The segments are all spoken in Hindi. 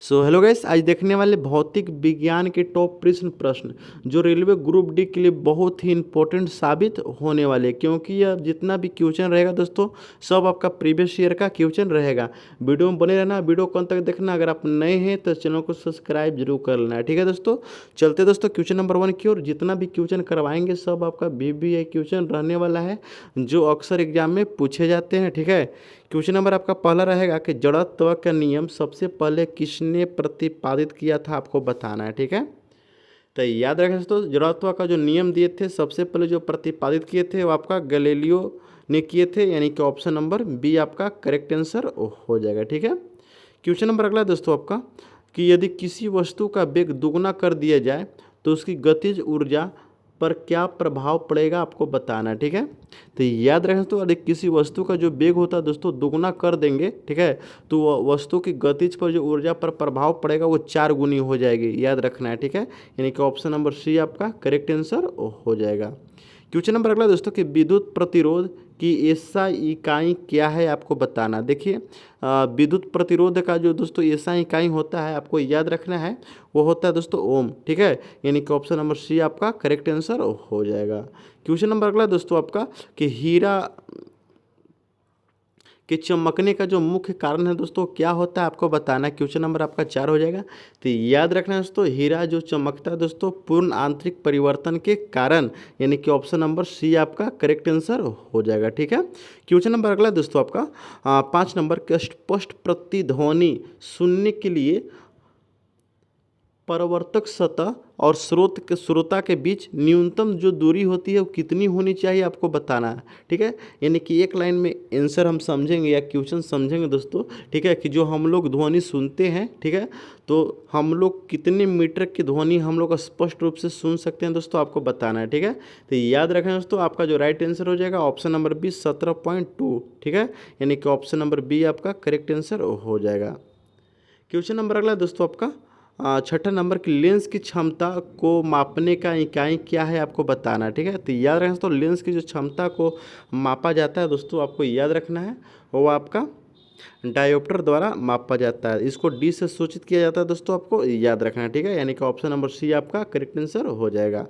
सो हेलो गाइस, आज देखने वाले भौतिक विज्ञान के टॉप प्रश्न प्रश्न जो रेलवे ग्रुप डी के लिए बहुत ही इंपॉर्टेंट साबित होने वाले हैं, क्योंकि यह जितना भी क्वेश्चन रहेगा दोस्तों सब आपका प्रीवियस ईयर का क्वेश्चन रहेगा। वीडियो में बने रहना, वीडियो को अंत तक देखना। अगर आप नए हैं तो चैनल को सब्सक्राइब जरूर कर लेना है, ठीक है दोस्तों। चलते दोस्तों क्वेश्चन नंबर 1 की ओर। जितना भी क्वेश्चन करवाएंगे सब आपका VVI क्वेश्चन रहने वाला है जो अक्सर एग्जाम में पूछे जाते हैं, ठीक है। क्वेश्चन नंबर आपका पहला रहेगा कि जड़त्व का नियम सबसे पहले किसने प्रतिपादित किया था, आपको बताना है, ठीक है। तो याद रखें दोस्तों, जड़त्व का जो नियम दिए थे सबसे पहले जो प्रतिपादित किए थे वो आपका गैलीलियो ने किए थे, यानी कि ऑप्शन नंबर बी आपका करेक्ट आंसर हो जाएगा, ठीक है। क्वेश्चन नंबर अगला दोस्तों आपका कि यदि किसी वस्तु का वेग दुगना कर दिया जाए तो उसकी गतिज ऊर्जा पर क्या प्रभाव पड़ेगा, आपको बताना है, ठीक है। तो याद रखें तो यदि किसी वस्तु का जो वेग होता है दोस्तों दुगना कर देंगे, ठीक है, तो वस्तु की गतिज पर जो ऊर्जा पर प्रभाव पड़ेगा वो 4 गुनी हो जाएगी, याद रखना है, ठीक है। यानी कि ऑप्शन नंबर सी आपका करेक्ट आंसर हो जाएगा। क्वेश्चन नंबर अगला दोस्तों कि विद्युत प्रतिरोध की ऐसा इकाई क्या है, आपको बताना। देखिए विद्युत प्रतिरोध का जो दोस्तों ऐसा इकाई होता है आपको याद रखना है, वो होता है दोस्तों ओम, ठीक है। यानी कि ऑप्शन नंबर सी आपका करेक्ट आंसर हो जाएगा। क्वेश्चन नंबर अगला दोस्तों आपका कि हीरा कि चमकने का जो मुख्य कारण है दोस्तों क्या होता है, आपको बताना है। क्वेश्चन नंबर आपका 4 हो जाएगा। तो याद रखना है दोस्तों, हीरा जो चमकता है दोस्तों पूर्ण आंतरिक परिवर्तन के कारण, यानी कि ऑप्शन नंबर सी आपका करेक्ट आंसर हो जाएगा, ठीक है। क्वेश्चन नंबर अगला दोस्तों आपका 5 नंबर के स्पष्ट प्रतिध्वनि सुनने के लिए परावर्तक सतह और श्रोता के बीच न्यूनतम जो दूरी होती है वो कितनी होनी चाहिए, आपको बताना है, ठीक है। यानी कि एक लाइन में आंसर हम समझेंगे या क्वेश्चन समझेंगे दोस्तों, ठीक है, कि जो हम लोग ध्वनि सुनते हैं, ठीक है, तो हम लोग कितने मीटर की ध्वनि हम लोग स्पष्ट रूप से सुन सकते हैं दोस्तों, आपको बताना है, ठीक है। तो याद रखें दोस्तों, आपका जो राइट आंसर हो जाएगा ऑप्शन नंबर बी 17.2, ठीक है। यानी कि ऑप्शन नंबर बी आपका करेक्ट आंसर हो जाएगा। क्वेश्चन नंबर अगला दोस्तों आपका 6ठा नंबर की लेंस की क्षमता को मापने का इकाई क्या है, आपको बताना है, ठीक है। तो याद रखें दोस्तों, लेंस की जो क्षमता को मापा जाता है दोस्तों आपको याद रखना है, वो आपका डायोप्टर द्वारा मापा जाता है। इसको डी से सूचित किया जाता है दोस्तों, आपको याद रखना है, ठीक है। यानी कि ऑप्शन नंबर सी आपका करेक्ट आंसर हो जाएगा।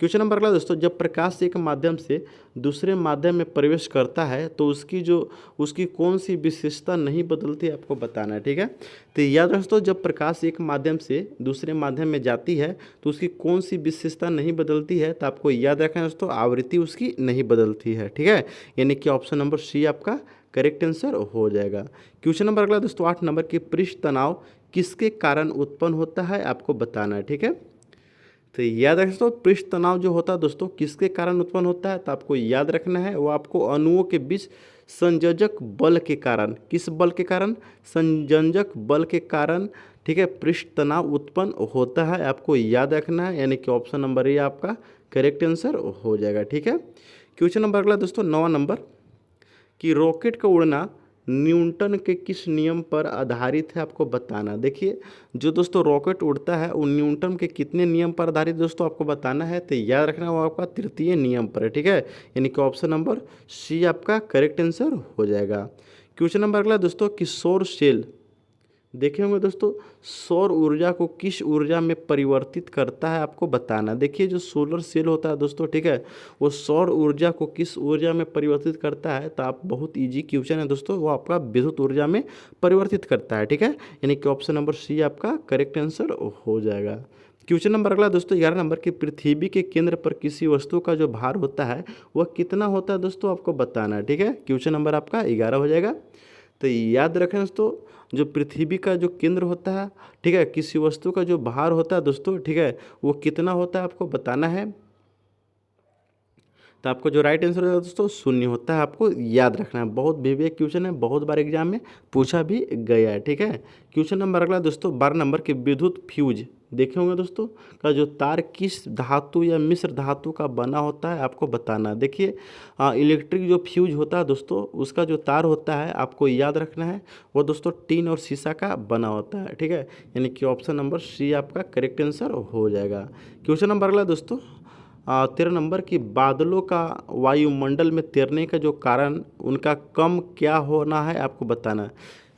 क्वेश्चन नंबर अगला दोस्तों, जब प्रकाश एक माध्यम से दूसरे माध्यम में प्रवेश करता है तो उसकी कौन सी विशेषता नहीं बदलती, आपको बताना है, ठीक है। तो याद रखें दोस्तों, जब प्रकाश एक माध्यम से दूसरे माध्यम में जाती है तो उसकी कौन सी विशेषता नहीं बदलती है, तो आपको याद रखना है दोस्तों, आवृत्ति उसकी नहीं बदलती है, ठीक है। यानी कि ऑप्शन नंबर सी आपका करेक्ट आंसर हो जाएगा। क्वेश्चन नंबर अगला दोस्तों 8 नंबर की पृष्ठ तनाव किसके कारण उत्पन्न होता है, आपको बताना है, ठीक है। तो याद रखें दोस्तों, पृष्ठ तनाव जो होता है दोस्तों किसके कारण उत्पन्न होता है, तो आपको याद रखना है वो आपको अणुओं के बीच संयोजक बल के कारण, किस बल के कारण, संयोजक बल के कारण, ठीक है, पृष्ठ तनाव उत्पन्न होता है, आपको याद रखना है। यानी कि ऑप्शन नंबर ए आपका करेक्ट आंसर हो जाएगा, ठीक है। क्वेश्चन नंबर अगला दोस्तों 9 नंबर कि रॉकेट का उड़ना न्यूटन के किस नियम पर आधारित है, आपको बताना। देखिए जो दोस्तों रॉकेट उड़ता है वो न्यूटन के कितने नियम पर आधारित दोस्तों, आपको बताना है। तो याद रखना वो आपका तृतीय नियम पर है, ठीक है। यानी कि ऑप्शन नंबर सी आपका करेक्ट आंसर हो जाएगा। क्वेश्चन नंबर अगला दोस्तों कि सौर सेल देखे होंगे दोस्तों, सौर ऊर्जा को किस ऊर्जा में परिवर्तित करता है, आपको बताना। देखिए जो सोलर सेल होता है दोस्तों, ठीक है, वो सौर ऊर्जा को किस ऊर्जा में परिवर्तित करता है, तो आप बहुत इजी क्वेश्चन है दोस्तों, वो आपका विद्युत ऊर्जा में परिवर्तित करता है, ठीक है। यानी कि ऑप्शन नंबर सी आपका करेक्ट आंसर हो जाएगा। क्वेश्चन नंबर अगला दोस्तों 11 नंबर की पृथ्वी के केंद्र पर किसी वस्तु का जो भार होता है वह कितना होता है दोस्तों, आपको बताना है, ठीक है। क्वेश्चन नंबर आपका 11 हो जाएगा। तो याद रखें दोस्तों, जो पृथ्वी का जो केंद्र होता है, ठीक है, किसी वस्तु का जो भार होता है दोस्तों, ठीक है, वो कितना होता है, आपको बताना है। तो आपको जो राइट आंसर होगा दोस्तों 0 होता है, आपको याद रखना है। बहुत विवेक क्वेश्चन है, बहुत बार एग्जाम में पूछा भी गया है, ठीक है। क्वेश्चन नंबर अगला दोस्तों 12 नंबर के विद्युत फ्यूज देखे होंगे दोस्तों का जो तार किस धातु या मिश्र धातु का बना होता है, आपको बताना। देखिए इलेक्ट्रिक जो फ्यूज होता है दोस्तों उसका जो तार होता है आपको याद रखना है, वो दोस्तों टीन और शीशा का बना होता है, ठीक है। यानी कि ऑप्शन नंबर सी आपका करेक्ट आंसर हो जाएगा। क्वेश्चन नंबर अगला दोस्तों 13 नंबर की बादलों का वायुमंडल में तैरने का जो कारण उनका कम क्या होना है, आपको बताना है।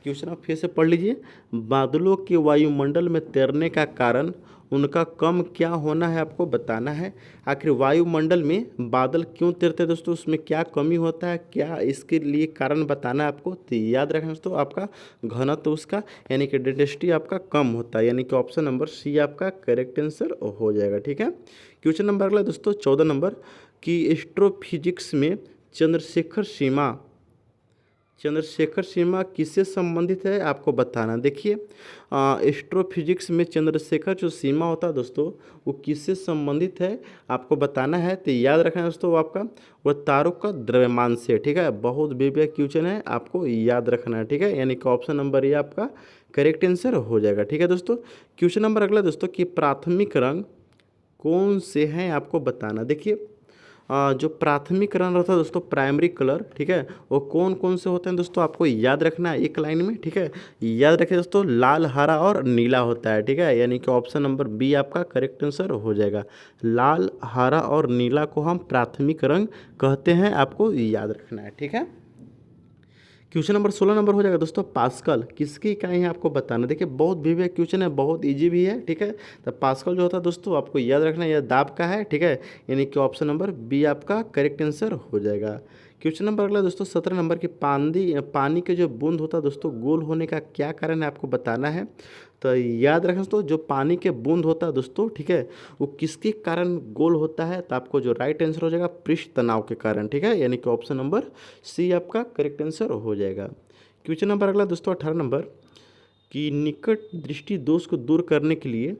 क्वेश्चन आप फिर से पढ़ लीजिए। बादलों के वायुमंडल में तैरने का कारण उनका कम क्या होना है आपको बताना है। आखिर वायुमंडल में बादल क्यों तैरते हैं दोस्तों, उसमें क्या कमी होता है, क्या इसके लिए कारण बताना है आपको। तो याद रखना दोस्तों, आपका घनत्व उसका यानी कि डेंसिटी आपका कम होता है, यानी कि ऑप्शन नंबर सी आपका करेक्ट आंसर हो जाएगा। ठीक है। क्वेश्चन नंबर अगला दोस्तों 14 नंबर की एस्ट्रोफिजिक्स में चंद्रशेखर सीमा किससे संबंधित है आपको बताना। देखिए एस्ट्रोफिजिक्स में चंद्रशेखर जो सीमा होता है दोस्तों वो किससे संबंधित है आपको बताना है। तो याद रखना दोस्तों वो आपका वह तारों का द्रव्यमान से। ठीक है, बहुत बेबी क्वेश्चन है, आपको याद रखना है। ठीक है, यानी कि ऑप्शन नंबर ये आपका करेक्ट आंसर हो जाएगा। ठीक है दोस्तों। क्वेश्चन नंबर अगला दोस्तों कि प्राथमिक रंग कौन से हैं आपको बताना। देखिए जो प्राथमिक रंग रहता है दोस्तों प्राइमरी कलर, ठीक है, वो कौन कौन से होते हैं दोस्तों आपको याद रखना है एक लाइन में। ठीक है, याद रखिए दोस्तों लाल, हरा और नीला होता है। ठीक है, यानी कि ऑप्शन नंबर बी आपका करेक्ट आंसर हो जाएगा। लाल, हरा और नीला को हम प्राथमिक रंग कहते हैं, आपको याद रखना है। ठीक है। क्वेश्चन नंबर 16 नंबर हो जाएगा दोस्तों पास्कल किसकी इकाई है आपको बताना। देखिए बहुत भी क्वेश्चन है, बहुत इजी भी है। ठीक है, तो पास्कल जो होता है दोस्तों आपको याद रखना है, यह दाब का है। ठीक है, यानी कि ऑप्शन नंबर बी आपका करेक्ट आंसर हो जाएगा। क्वेश्चन नंबर अगला दोस्तों 17 नंबर की पानी के जो बूंद होता है दोस्तों गोल होने का क्या कारण है आपको बताना है। तो याद रखें दोस्तों जो पानी के बूंद होता है दोस्तों, ठीक है, वो किसके कारण गोल होता है। तो आपको जो राइट आंसर हो जाएगा पृष्ठ तनाव के कारण। ठीक है, यानी कि ऑप्शन नंबर सी आपका करेक्ट आंसर हो जाएगा। क्वेश्चन नंबर अगला दोस्तों 18 नंबर कि निकट दृष्टि दोष को दूर करने के लिए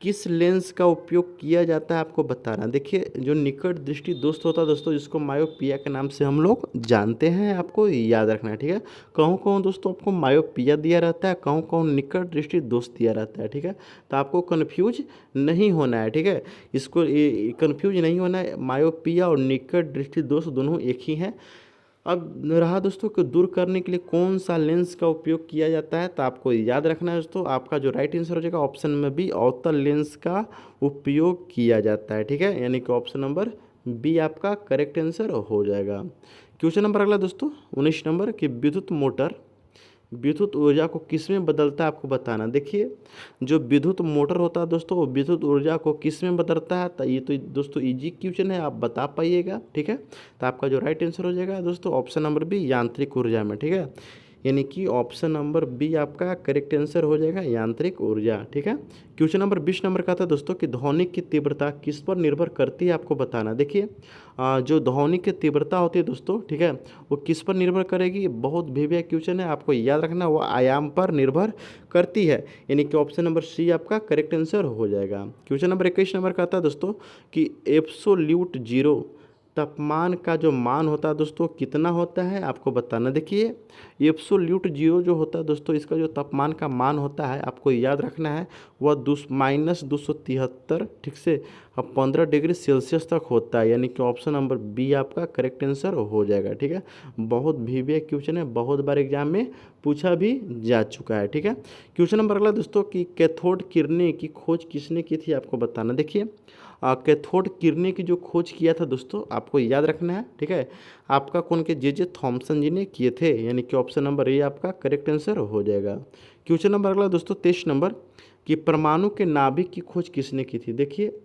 किस लेंस का उपयोग किया जाता है आपको बताना। देखिए जो निकट दृष्टि दोस्त होता है दोस्तों जिसको मायोपिया के नाम से हम लोग जानते हैं, आपको याद रखना है। ठीक है, कहूँ कहूँ दोस्तों आपको मायोपिया दिया रहता है, कहूँ कहूँ निकट दृष्टि दोस्त दिया रहता है। ठीक है, तो आपको कन्फ्यूज नहीं होना है। ठीक है, इसको कन्फ्यूज नहीं होना है, मायोपिया और निकट दृष्टि दोष दोनों एक ही हैं। अब रहा दोस्तों को दूर करने के लिए कौन सा लेंस का उपयोग किया जाता है, तो आपको याद रखना है दोस्तों आपका जो राइट आंसर हो जाएगा ऑप्शन में बी अवतल लेंस का उपयोग किया जाता है। ठीक है, यानी कि ऑप्शन नंबर बी आपका करेक्ट आंसर हो जाएगा। क्वेश्चन नंबर अगला दोस्तों 19 नंबर कि विद्युत मोटर विद्युत ऊर्जा को किस में बदलता है आपको बताना। देखिए जो विद्युत मोटर होता है दोस्तों वो विद्युत ऊर्जा को किस में बदलता है, तो ये तो दोस्तों इजी क्वेश्चन है, आप बता पाइएगा। ठीक है, तो आपका जो राइट आंसर हो जाएगा दोस्तों ऑप्शन नंबर बी यांत्रिक ऊर्जा में। ठीक है, यानी कि ऑप्शन नंबर बी आपका करेक्ट आंसर हो जाएगा यांत्रिक ऊर्जा। ठीक है। क्वेश्चन नंबर 20 नंबर का था दोस्तों कि ध्वनि की तीव्रता किस पर निर्भर करती है आपको बताना। देखिए जो ध्वनि की तीव्रता होती है दोस्तों, ठीक है, वो किस पर निर्भर करेगी, बहुत भव्य क्वेश्चन है, आपको याद रखना वो आयाम पर निर्भर करती है, यानी कि ऑप्शन नंबर सी आपका करेक्ट आंसर हो जाएगा। क्वेश्चन नंबर 21 नंबर का था दोस्तों कि एब्सोल्यूट जीरो तापमान का जो मान होता है दोस्तों कितना होता है आपको बताना। देखिए एब्सोल्यूट जीरो जो होता है दोस्तों इसका जो तापमान का मान होता है आपको याद रखना है वह -273 ठीक से 15 डिग्री सेल्सियस तक होता है, यानी कि ऑप्शन नंबर बी आपका करेक्ट आंसर हो जाएगा। ठीक है, बहुत भव्य क्वेश्चन है, बहुत बार एग्जाम में पूछा भी जा चुका है। ठीक है, क्वेश्चन नंबर अगला दोस्तों कि कैथोड किरणें की खोज किसने की थी आपको बताना। देखिए कैथोड किरणें की जो खोज किया था दोस्तों आपको याद रखना है। ठीक है, आपका कौन के जे थॉमसन जी ने किए थे, यानी कि ऑप्शन नंबर ए आपका करेक्ट आंसर हो जाएगा। क्वेश्चन नंबर अगला दोस्तों 23 नंबर कि परमाणु के नाभिक की खोज किसने की थी। देखिए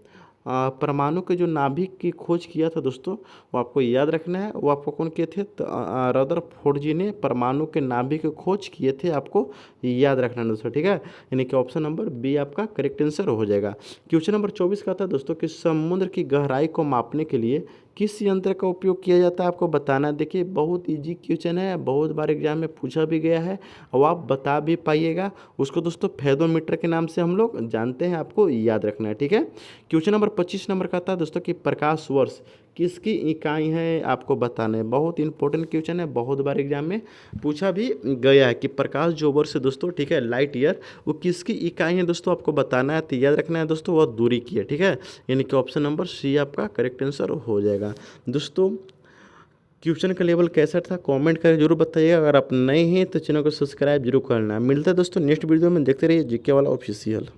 परमाणु के जो नाभिक की खोज किया था दोस्तों वो आपको याद रखना है, वो आपको कौन किए थे, रदरफोर्ड जी ने परमाणु के नाभिक की खोज किए थे, आपको याद रखना है दोस्तों। ठीक है, यानी कि ऑप्शन नंबर बी आपका करेक्ट आंसर हो जाएगा। क्वेश्चन नंबर 24 का था दोस्तों कि समुद्र की गहराई को मापने के लिए किस यंत्र का उपयोग किया जाता है आपको बताना। देखिए बहुत इजी क्वेश्चन है, बहुत बार एग्जाम में पूछा भी गया है और आप बता भी पाइएगा, उसको दोस्तों फेदोमीटर के नाम से हम लोग जानते हैं, आपको याद रखना है। ठीक है, क्वेश्चन नंबर 25 नंबर का था दोस्तों कि प्रकाश वर्ष किसकी इकाई है आपको बताना है। बहुत इंपॉर्टेंट क्वेश्चन है, बहुत बार एग्जाम में पूछा भी गया है कि प्रकाश जो वर्ष है दोस्तों, ठीक है, लाइट ईयर, वो किसकी इकाई है दोस्तों आपको बताना है। तो याद रखना है दोस्तों वह दूरी की है। ठीक है, यानी कि ऑप्शन नंबर सी आपका करेक्ट आंसर हो जाएगा। दोस्तों क्वेश्चन का लेवल कैसा था कमेंट करके जरूर बताइएगा, अगर आप नए हैं तो चैनल को सब्सक्राइब जरूर करना। मिलता है दोस्तों नेक्स्ट वीडियो में, देखते रहिए जीके वाला ऑफिशियल।